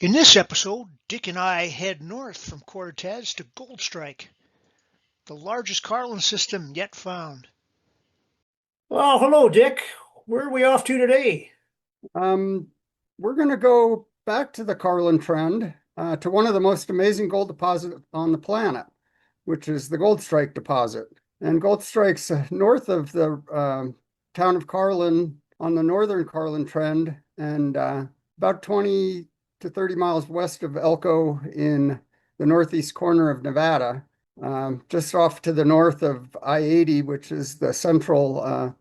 In this episode, Dick and I head north from Cortez to Goldstrike, the largest Carlin system yet found. Well, hello, Dick. Where are we off to today? Um, we're going to go back to the Carlin Trend, to one of the most amazing gold deposits on the planet, which is the Goldstrike Deposit. And Goldstrike's north of the town of Carlin on the northern Carlin Trend, and about 20 to 30 miles west of Elko in the northeast corner of Nevada, just off to the north of I-80, which is the central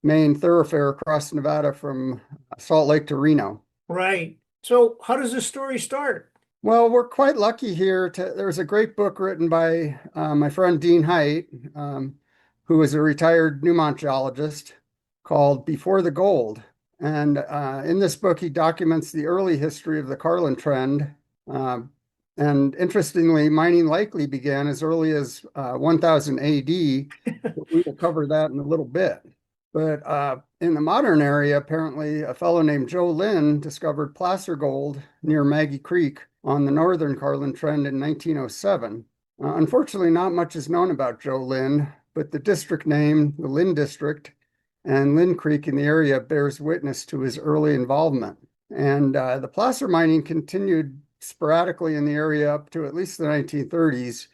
main thoroughfare across Nevada from Salt Lake to Reno. Right. So, how does this story start? Well, we're quite lucky here. There's a great book written by my friend Dean Height, who is a retired Newmont geologist, called Before the Gold. And in this book, he documents the early history of the Carlin Trend. And interestingly, mining likely began as early as 1000 AD. But we will cover that in a little bit. But in the modern area, apparently a fellow named Joe Lynn discovered placer gold near Maggie Creek on the northern Carlin Trend in 1907. Unfortunately, not much is known about Joe Lynn, but the district name, the Lynn District, and Lynn Creek in the area bears witness to his early involvement. And the placer mining continued sporadically in the area up to at least the 1930s,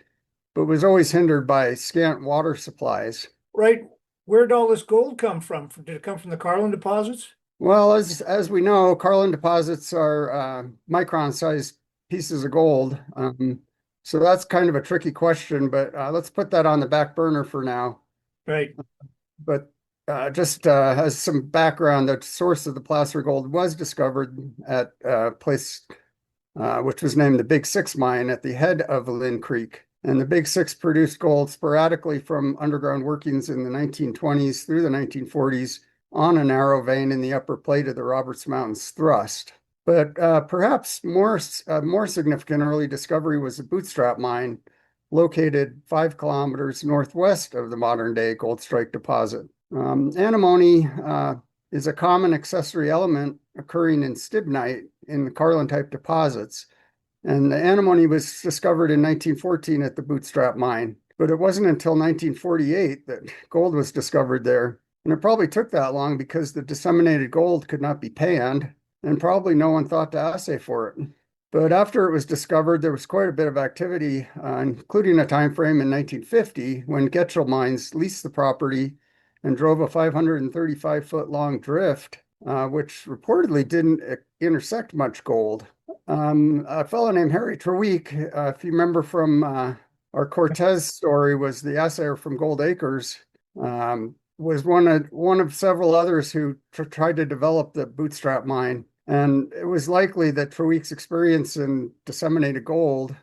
but was always hindered by scant water supplies. Right. Where'd all this gold come from? Did it come from the Carlin deposits? Well, as we know, Carlin deposits are micron-sized pieces of gold. So that's kind of a tricky question, but let's put that on the back burner for now. Right. But just as some background, the source of the placer gold was discovered at a place which was named the Big Six Mine at the head of Lynn Creek. And the Big Six produced gold sporadically from underground workings in the 1920s through the 1940s on a narrow vein in the upper plate of the Roberts Mountains thrust. But perhaps more significant early discovery was the Bootstrap Mine, located 5 kilometers northwest of the modern-day Goldstrike deposit. Antimony is a common accessory element occurring in stibnite in the Carlin-type deposits. And the antimony was discovered in 1914 at the Bootstrap Mine. But it wasn't until 1948 that gold was discovered there. And it probably took that long because the disseminated gold could not be panned, and probably no one thought to assay for it. But after it was discovered, there was quite a bit of activity, including a time frame in 1950 when Getchell Mines leased the property and drove a 535-foot long drift, which reportedly didn't intersect much gold. A fellow named Harry Treweek, if you remember from our Cortez story, was the assayer from Gold Acres, was one of several others who tried to develop the Bootstrap Mine. And it was likely that Treweek's experience in disseminated gold,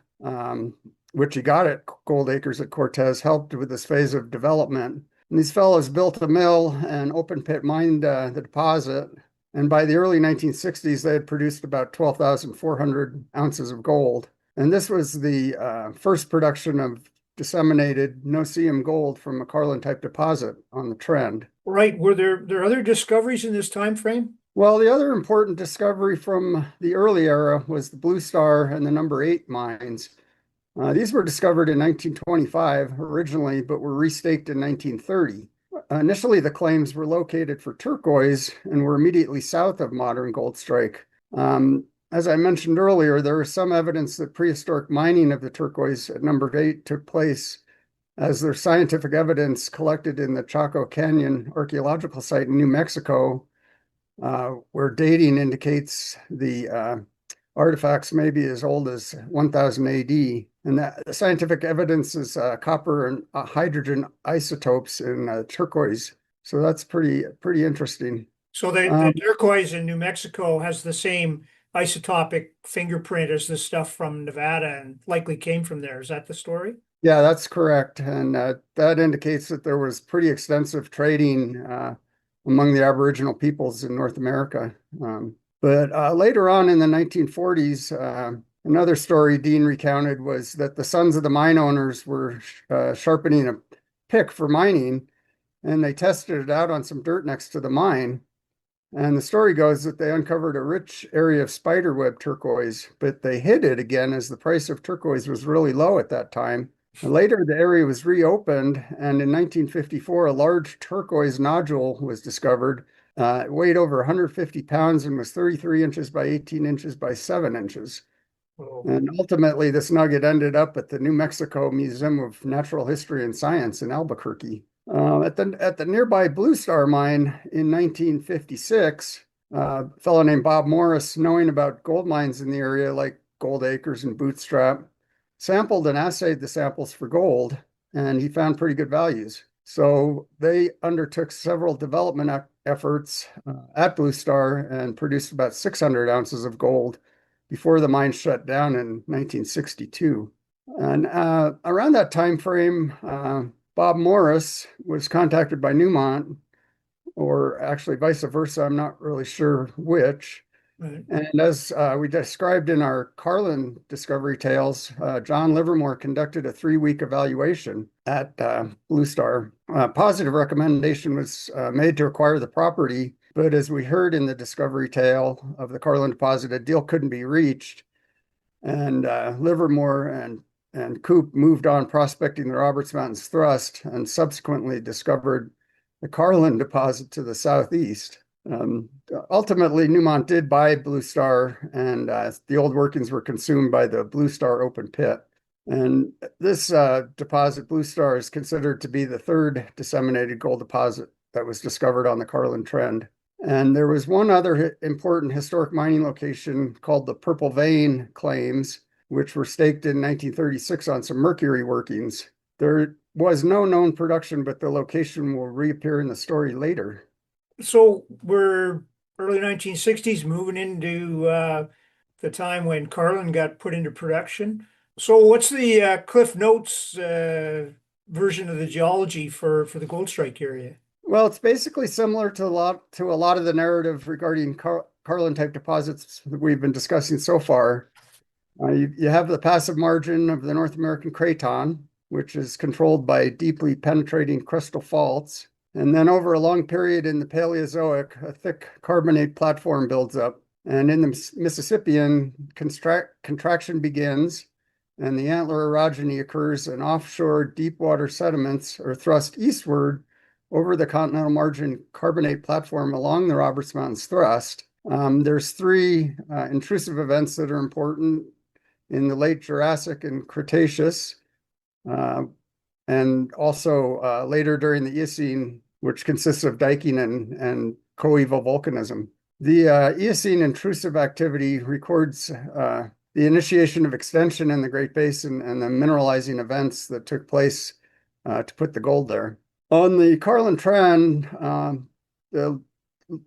which he got at Gold Acres at Cortez, helped with this phase of development. And these fellows built a mill and open pit mined the deposit. And by the early 1960s, they had produced about 12,400 ounces of gold. And this was the first production of disseminated no-seum gold from a Carlin-type deposit on the trend. Right. Were there other discoveries in this time frame? Well, the other important discovery from the early era was the Blue Star and the number 8 mines. These were discovered in 1925 originally, but were restaked in 1930. Initially, the claims were located for turquoise and were immediately south of modern Goldstrike. As I mentioned earlier, there is some evidence that prehistoric mining of the turquoise at number 8 took place, as there's scientific evidence collected in the Chaco Canyon archaeological site in New Mexico, where dating indicates the artifacts may be as old as 1000 AD. And the scientific evidence is copper and hydrogen isotopes in turquoise. So that's pretty interesting. So the turquoise in New Mexico has the same isotopic fingerprint as the stuff from Nevada and likely came from there. Is that the story? Yeah, that's correct. And that indicates that there was pretty extensive trading among the Aboriginal peoples in North America. But later on in the 1940s, another story Dean recounted was that the sons of the mine owners were sharpening a pick for mining, and they tested it out on some dirt next to the mine. And the story goes that they uncovered a rich area of spiderweb turquoise, but they hid it again as the price of turquoise was really low at that time. And later, the area was reopened, and in 1954, a large turquoise nodule was discovered. It weighed over 150 pounds and was 33 inches by 18 inches by 7 inches. Oh, And ultimately, this nugget ended up at the New Mexico Museum of Natural History and Science in Albuquerque. At the nearby Blue Star mine in 1956, a fellow named Bob Morris, knowing about gold mines in the area like Gold Acres and Bootstrap, sampled and assayed the samples for gold, and he found pretty good values. So they undertook several development efforts at Blue Star and produced about 600 ounces of gold before the mine shut down in 1962. And around that time frame, Bob Morris was contacted by Newmont, or actually vice versa, I'm not really sure which. right. And as we described in our Carlin Discovery Tales, John Livermore conducted a 3-week evaluation at Blue Star. A positive recommendation was made to acquire the property, but as we heard in the Discovery Tale of the Carlin deposit, a deal couldn't be reached. And Livermore and Coop moved on prospecting the Roberts Mountains thrust and subsequently discovered the Carlin deposit to the southeast. Ultimately, Newmont did buy Blue Star, and the old workings were consumed by the Blue Star open pit. And this deposit, Blue Star, is considered to be the third disseminated gold deposit that was discovered on the Carlin Trend. And there was one other important historic mining location called the Purple Vein Claims, which were staked in 1936 on some mercury workings. There was no known production, but the location will reappear in the story later. So we're early 1960s, moving into the time when Carlin got put into production. So what's the Cliff Notes version of the geology for the Goldstrike area? Well, it's basically similar to a lot of the narrative regarding Carlin type deposits that we've been discussing so far. You have the passive margin of the North American craton, which is controlled by deeply penetrating crustal faults. And then over a long period in the Paleozoic, a thick carbonate platform builds up. And in the Mississippian, contraction begins, and the antler orogeny occurs, and offshore deep water sediments are thrust eastward over the continental margin carbonate platform along the Roberts Mountains thrust. There's 3 intrusive events that are important in the late Jurassic and Cretaceous, and also later during the Eocene, which consists of diking and coeval volcanism. The Eocene intrusive activity records the initiation of extension in the Great Basin and the mineralizing events that took place to put the gold there. On the Carlin Trend, the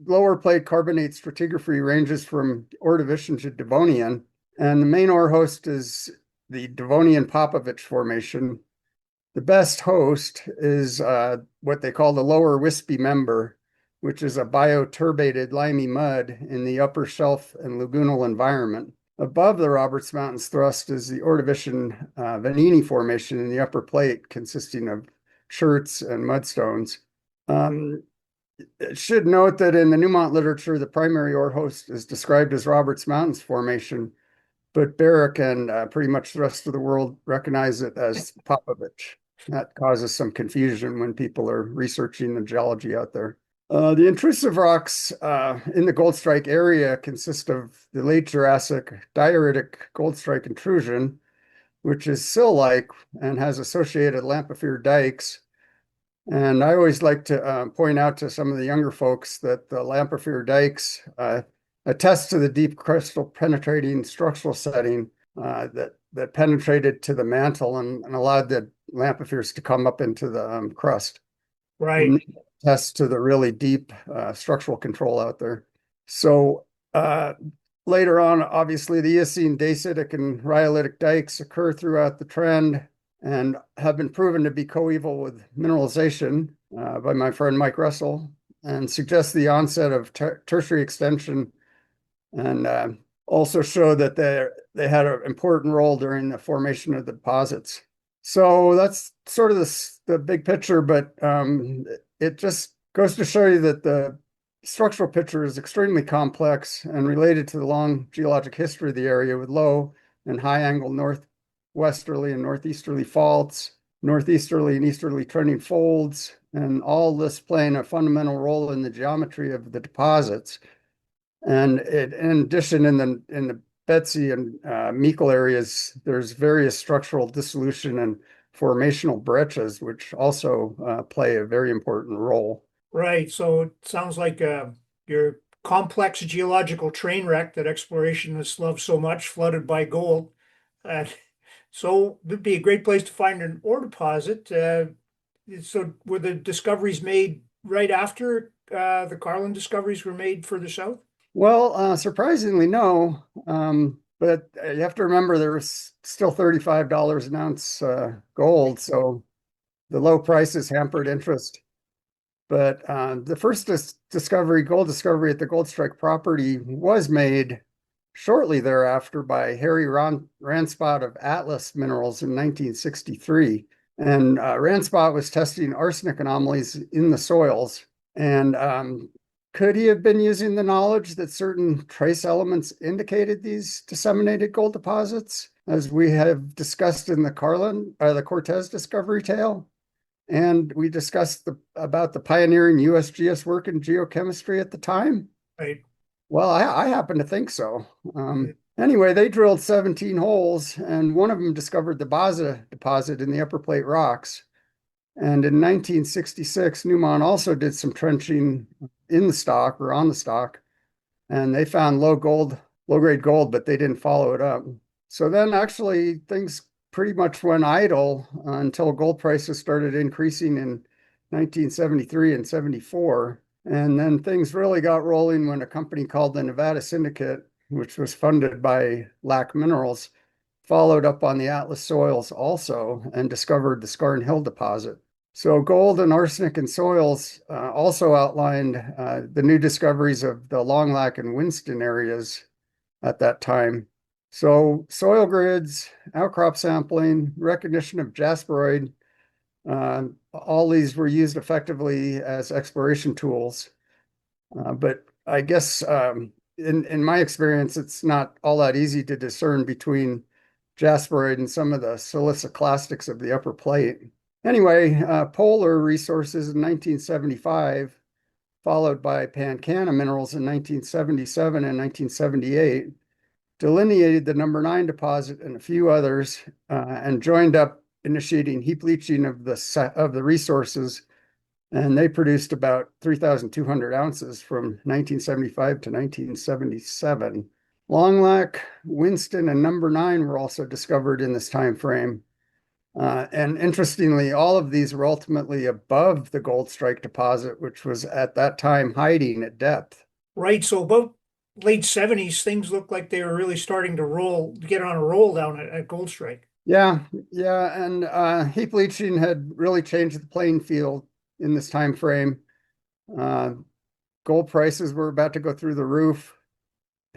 lower plate carbonate stratigraphy ranges from Ordovician to Devonian, and the main ore host is the Devonian Popovich Formation. The best host is what they call the lower wispy member, which is a bioturbated limey mud in the upper shelf and lagoonal environment. Above the Roberts Mountains thrust is the Ordovician Vanini Formation in the upper plate, consisting of cherts and mudstones. It should note that in the Newmont literature, the primary ore host is described as Roberts Mountains Formation, but Barrick and pretty much the rest of the world recognize it as Popovich. That causes some confusion when people are researching the geology out there. The intrusive rocks in the Goldstrike area consist of the late Jurassic dioritic Goldstrike intrusion, which is sill-like and has associated Lamprophere dikes. And I always like to point out to some of the younger folks that the Lamprophere dikes attest to the deep crystal penetrating structural setting that penetrated to the mantle and allowed the Lampropheres to come up into the crust. Right. And attest to the really deep structural control out there. So later on, obviously, the Eocene dacitic and rhyolitic dikes occur throughout the trend and have been proven to be coeval with mineralization by my friend Mike Russell, and suggest the onset of tertiary extension, and also show that they had an important role during the formation of the deposits. So that's sort of the big picture, but it just goes to show you that the structural picture is extremely complex and related to the long geologic history of the area with low and high angle northwesterly and northeasterly faults, northeasterly and easterly trending folds, and all this playing a fundamental role in the geometry of the deposits. And in addition, in the Betsy and Meikle areas, there's various structural dissolution and formational breccias, which also play a very important role. Right, so it sounds like your complex geological train wreck that explorationists love so much, flooded by gold. Uh, so it'd be a great place to find an ore deposit. So were the discoveries made right after the Carlin discoveries were made further south? Well, surprisingly, no. But you have to remember there was still $35 an ounce gold, so the low prices hampered interest. But the first gold discovery at the Goldstrike property was made shortly thereafter by Harry Ranspot of Atlas Minerals in 1963. And Ranspot was testing arsenic anomalies in the soils. And could he have been using the knowledge that certain trace elements indicated these disseminated gold deposits, as we have discussed in the Cortez discovery tale? And we discussed about the pioneering USGS work in geochemistry at the time. Right. Well, I happen to think so. Anyway, they drilled 17 holes, and one of them discovered the Baza deposit in the upper plate rocks. And in 1966, Newmont also did some trenching in the stock or on the stock, and they found low-grade gold, but they didn't follow it up. So then actually things pretty much went idle until gold prices started increasing in 1973 and 74. And then things really got rolling when a company called the Nevada Syndicate, which was funded by LAC Minerals, followed up on the Atlas soils also and discovered the Scarn Hill deposit. So gold and arsenic in soils also outlined the new discoveries of the Long Lac and Winston areas at that time. So soil grids, outcrop sampling, recognition of jasperoid, all these were used effectively as exploration tools. But I guess in my experience, it's not all that easy to discern between jasperoid and some of the siliciclastics of the upper plate. Anyway, Polar Resources in 1975, followed by Pancana Minerals in 1977 and 1978, delineated the number 9 deposit and a few others, and joined up initiating heap leaching of the resources, and they produced about 3,200 ounces from 1975 to 1977. Long Lac, Winston, and number 9 were also discovered in this time frame. And interestingly, all of these were ultimately above the Goldstrike deposit, which was at that time hiding at depth. Right, so about late 70s, things looked like they were really starting to get on a roll down at Goldstrike. Yeah, and heap leaching had really changed the playing field in this time frame. Gold prices were about to go through the roof.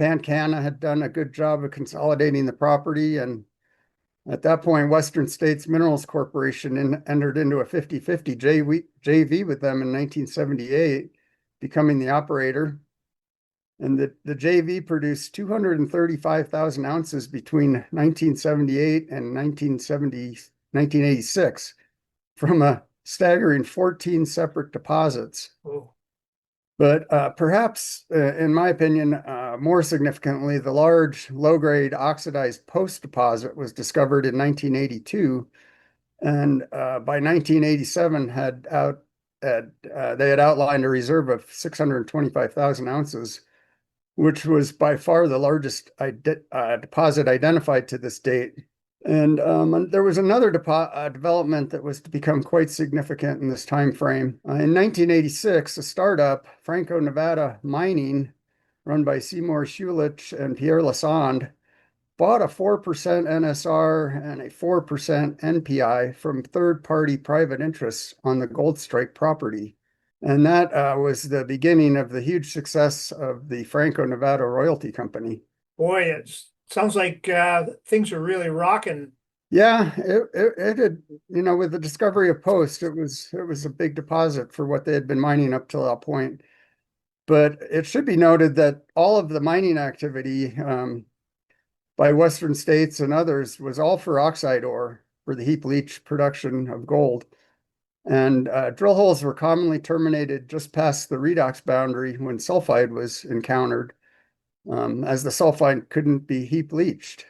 Pancana had done a good job of consolidating the property, and at that point, Western States Minerals Corporation entered into a 50-50 JV with them in 1978, becoming the operator. And the JV produced 235,000 ounces between 1978 and 1986 from a staggering 14 separate deposits. Oh. But perhaps, in my opinion, more significantly, the large low-grade oxidized post deposit was discovered in 1982, and by 1987 they had outlined a reserve of 625,000 ounces, which was by far the largest deposit identified to this date. And there was another development that was to become quite significant in this time frame. In 1986, a startup, Franco-Nevada Mining, run by Seymour Schulich and Pierre Lassonde, bought a 4% NSR and a 4% NPI from third-party private interests on the Goldstrike property. And that was the beginning of the huge success of the Franco-Nevada Royalty Company. Boy, it sounds like things are really rocking. Yeah, it had, with the discovery of Post, it was a big deposit for what they had been mining up till that point. But it should be noted that all of the mining activity by Western States and others was all for oxide ore for the heap leach production of gold. And drill holes were commonly terminated just past the redox boundary when sulfide was encountered, as the sulfide couldn't be heap leached.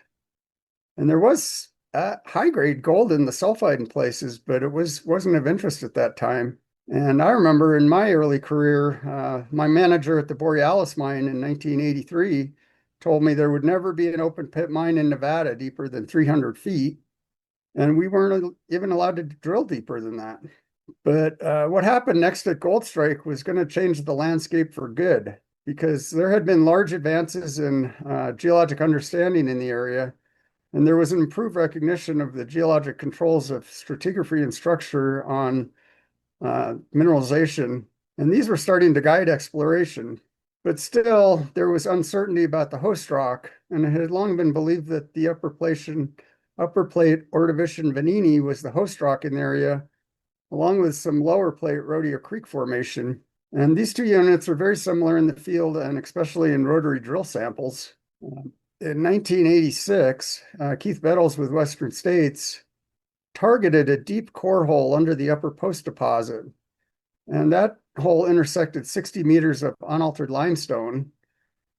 And there was high-grade gold in the sulfide in places, but it wasn't of interest at that time. And I remember in my early career, my manager at the Borealis mine in 1983 told me there would never be an open pit mine in Nevada deeper than 300 feet. And we weren't even allowed to drill deeper than that. But what happened next at Goldstrike was going to change the landscape for good, because there had been large advances in geologic understanding in the area, and there was an improved recognition of the geologic controls of stratigraphy and structure on mineralization, and these were starting to guide exploration. But still, there was uncertainty about the host rock, and it had long been believed that the upper plate Ordovician Vanini was the host rock in the area, along with some lower plate Rodeo Creek Formation. And these two units are very similar in the field, and especially in rotary drill samples. In 1986, Keith Bettles with Western States targeted a deep core hole under the upper post deposit. And that hole intersected 60 meters of unaltered limestone,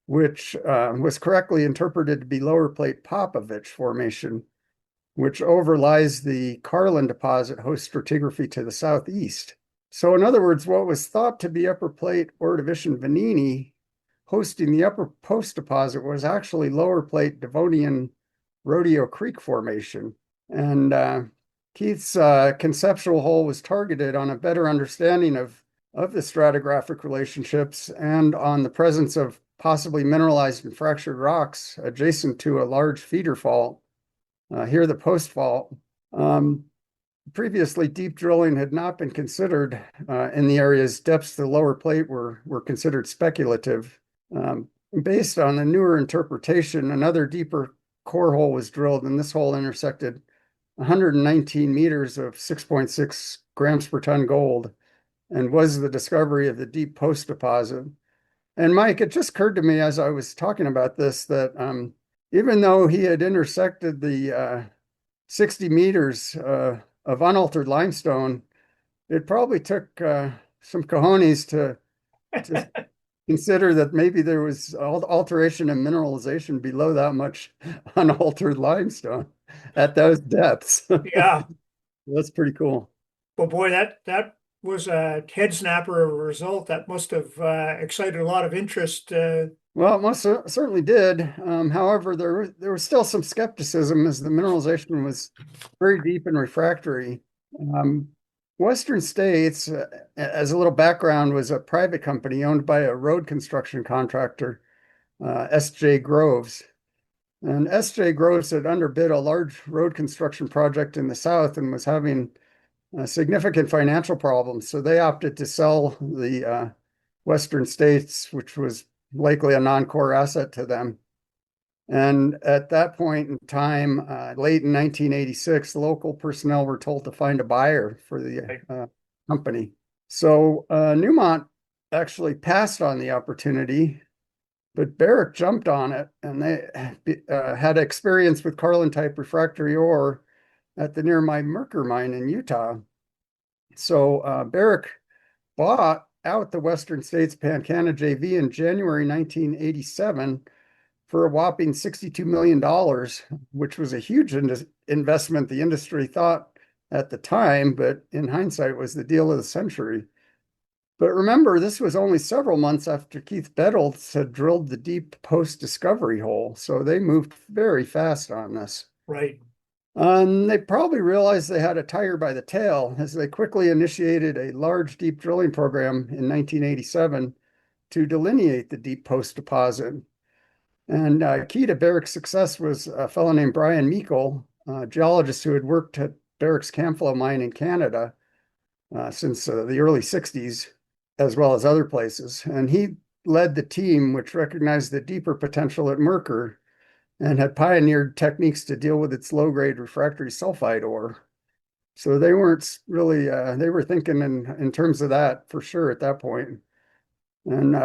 which was correctly interpreted to be lower plate Popovich Formation, which overlies the Carlin deposit host stratigraphy to the southeast. So in other words, what was thought to be upper plate Ordovician Vanini hosting the upper post deposit was actually lower plate Devonian Rodeo Creek Formation. And Keith's conceptual hole was targeted on a better understanding of the stratigraphic relationships and on the presence of possibly mineralized and fractured rocks adjacent to a large feeder fault. Here, the post fault. Previously, deep drilling had not been considered in the areas. Depths to the lower plate were considered speculative. Based on a newer interpretation, another deeper core hole was drilled, and this hole intersected 119 meters of 6.6 grams per ton gold and was the discovery of the deep post deposit. And Mike, it just occurred to me as I was talking about this that even though he had intersected the 60 meters of unaltered limestone, it probably took some cojones to consider that maybe there was alteration and mineralization below that much unaltered limestone at those depths. Yeah, That's pretty cool. but boy, that was a head snapper of a result. That must have excited a lot of interest. Well, it most certainly did. However, there was still some skepticism as the mineralization was very deep and refractory. Western States, as a little background, was a private company owned by a road construction contractor, S.J. Groves. And S.J. Groves had underbid a large road construction project in the South and was having significant financial problems. So they opted to sell the Western States, which was likely a non-core asset to them. And at that point in time, late in 1986, local personnel were told to find a buyer for the company. So Newmont actually passed on the opportunity, but Barrick jumped on it, and they had experience with Carlin-type refractory ore at the nearby Mercer mine in Utah. So Barrick bought out the Western States Pancana JV in January 1987 for a whopping $62 million, which was a huge investment the industry thought at the time, but in hindsight was the deal of the century. But remember, this was only several months after Keith Bettles had drilled the deep post-discovery hole, so they moved very fast on this. Right. They probably realized they had a tiger by the tail as they quickly initiated a large deep drilling program in 1987 to delineate the deep post deposit. And key to Barrick's success was a fellow named Brian Meikle, a geologist who had worked at Barrick's Camflo mine in Canada since the early 60s, as well as other places. And he led the team, which recognized the deeper potential at Mercer and had pioneered techniques to deal with its low-grade refractory sulfide ore. So they weren't really, they were thinking in terms of that for sure at that point. And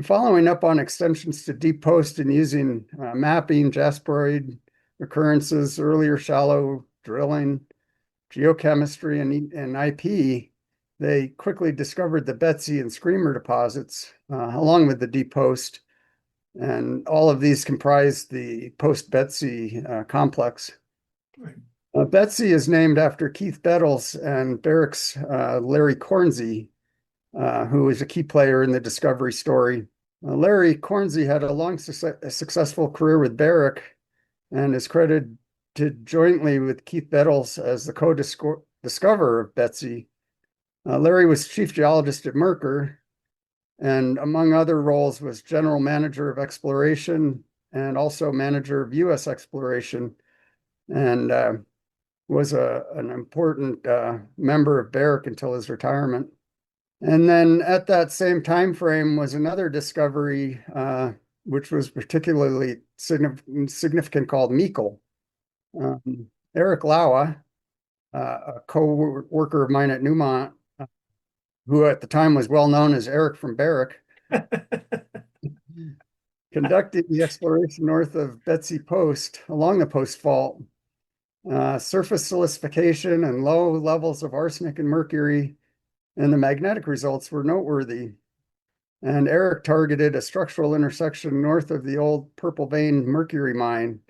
following up on extensions to deep post and using mapping, jasperoid occurrences, earlier shallow drilling, geochemistry, and IP, they quickly discovered the Betsy and Screamer deposits along with the deep post. And all of these comprise the post-Betsy complex. Right. Betsy is named after Keith Bettles and Barrick's Larry Cornsey, who was a key player in the discovery story. Larry Cornsey had a long successful career with Barrick and is credited jointly with Keith Bettles as the co-discoverer of Betsy. Larry was chief geologist at Mercer, and among other roles was general manager of exploration and also manager of U.S. exploration, and was an important member of Barrick until his retirement. And then at that same time frame was another discovery, which was particularly significant, called Meikle. Eric Laua, a co-worker of mine at Newmont, who at the time was well known as Eric from Barrick, conducted the exploration north of Betsy Post along the Post Fault. Surface silicification and low levels of arsenic and mercury, and the magnetic results were noteworthy. And Eric targeted a structural intersection north of the old Purple Vein mercury mine.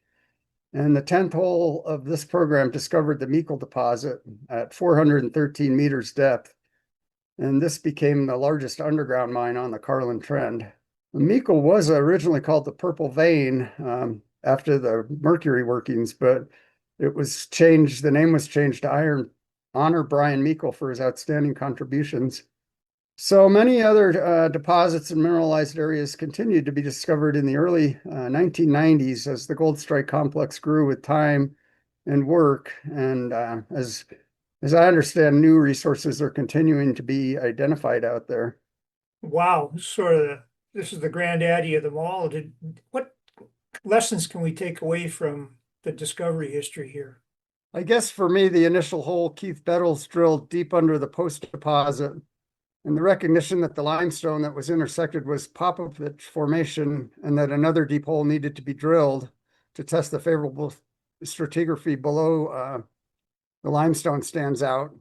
And the 10th hole of this program discovered the Meikle deposit at 413 meters depth. And this became the largest underground mine on the Carlin Trend. Meikle was originally called the Purple Vein after the mercury workings, but it was changed. The name was changed to honor Brian Meikle for his outstanding contributions. So many other deposits and mineralized areas continued to be discovered in the early 1990s as the Goldstrike complex grew with time and work. And as I understand, new resources are continuing to be identified out there. Wow, this is the granddaddy of them all. What lessons can we take away from the discovery history here? I guess for me, the initial hole Keith Bettles drilled deep under the Post deposit, and the recognition that the limestone that was intersected was Popovich Formation, and that another deep hole needed to be drilled to test the favorable stratigraphy below the limestone stands out.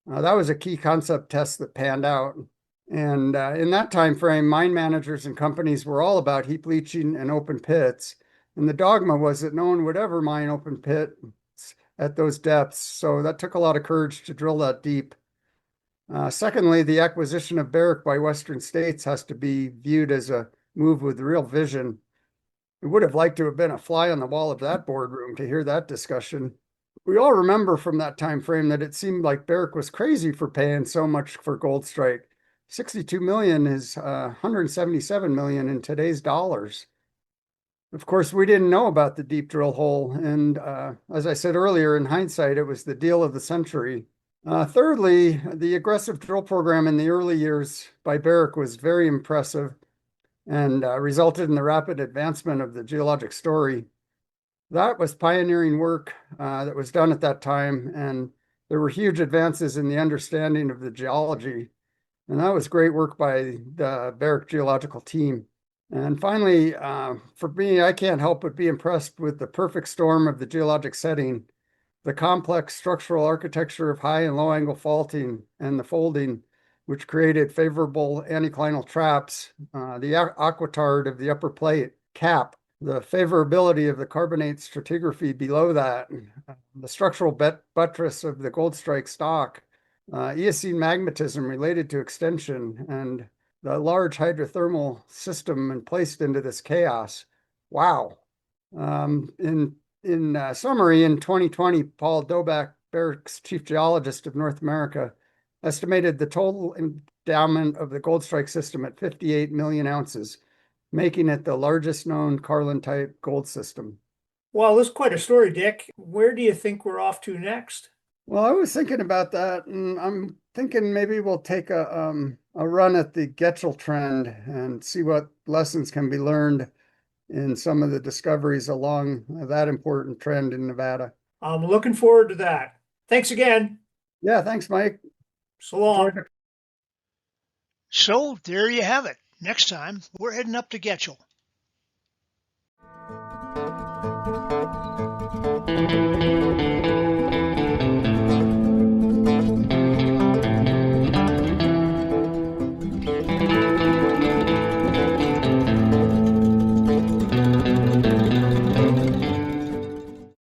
That was a key concept test that panned out. And in that time frame, mine managers and companies were all about heap leaching and open pits. And the dogma was that no one would ever mine open pits at those depths. So that took a lot of courage to drill that deep. Secondly, the acquisition of Barrick by Western States has to be viewed as a move with real vision. We would have liked to have been a fly on the wall of that boardroom to hear that discussion. We all remember from that time frame that it seemed like Barrick was crazy for paying so much for Goldstrike. 62 million is 177 million in today's dollars. Of course, we didn't know about the deep drill hole, and as I said earlier, in hindsight, it was the deal of the century. Thirdly, the aggressive drill program in the early years by Barrick was very impressive and resulted in the rapid advancement of the geologic story. That was pioneering work that was done at that time, and there were huge advances in the understanding of the geology, and that was great work by the Barrick geological team. And finally, for me, I can't help but be impressed with the perfect storm of the geologic setting, the complex structural architecture of high and low angle faulting and the folding, which created favorable anticlinal traps, the aquitard of the upper plate cap, the favorability of the carbonate stratigraphy below that, the structural buttress of the Goldstrike stock, Eocene magmatism related to extension, and the large hydrothermal system placed into this chaos. Wow. In summary, in 2020, Paul Dobak, Barrick's chief geologist of North America, estimated the total endowment of the Goldstrike system at 58 million ounces, making it the largest known Carlin-type gold system. Well, this is quite a story, Dick. Where do you think we're off to next? Well, I was thinking about that, and I'm thinking maybe we'll take a run at the Getchell trend and see what lessons can be learned in some of the discoveries along that important trend in Nevada. I'm looking forward to that. Thanks again. Yeah, thanks, Mike. So long. Enjoyed So there you have it. Next time, we're heading up to Getchell.